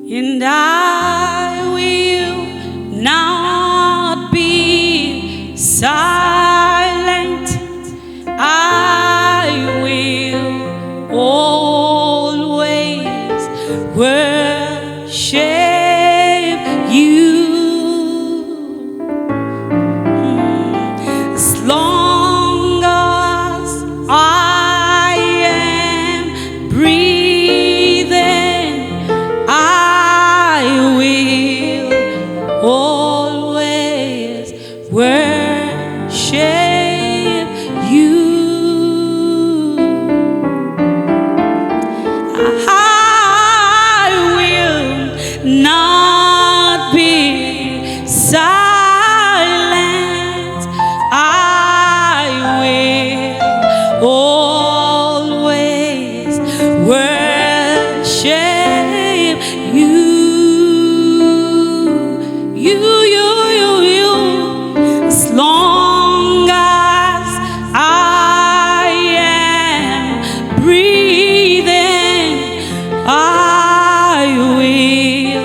and I will not be silent. I will always worship you. As long as I am breathing, I will always worship you. I will not be silent. I will always worship you. As long as I am breathing, I will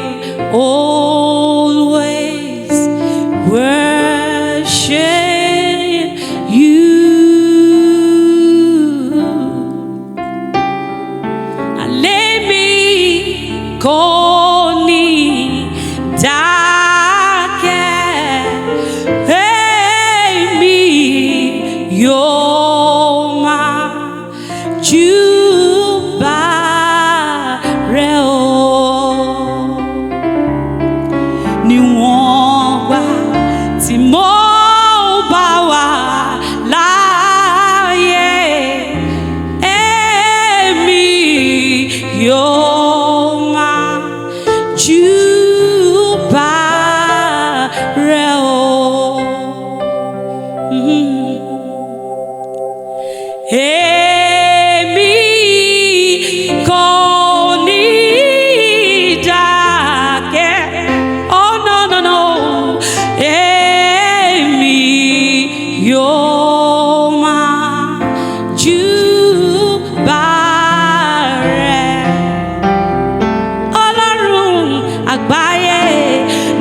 always worship you. Let me call me níwọ̀n gbà tí mo bá wà láàyè, èmi yóò máa júbà rẹ o. Èmi kò ní dákẹ́. Oh no no no. Èmi yóò máa júbà rẹ. Ọlọ́run àgbáyé,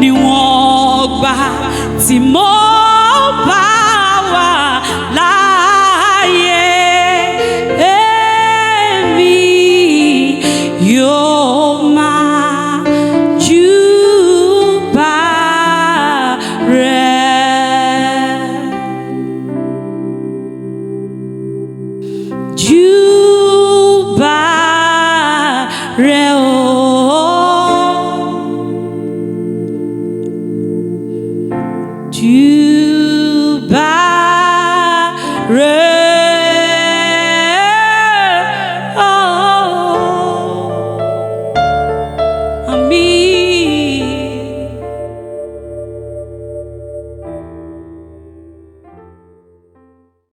níwọ̀n gbà tí mo bá wà láàyè, èmi yóò máa júbà rẹ. Júbà rẹ o. You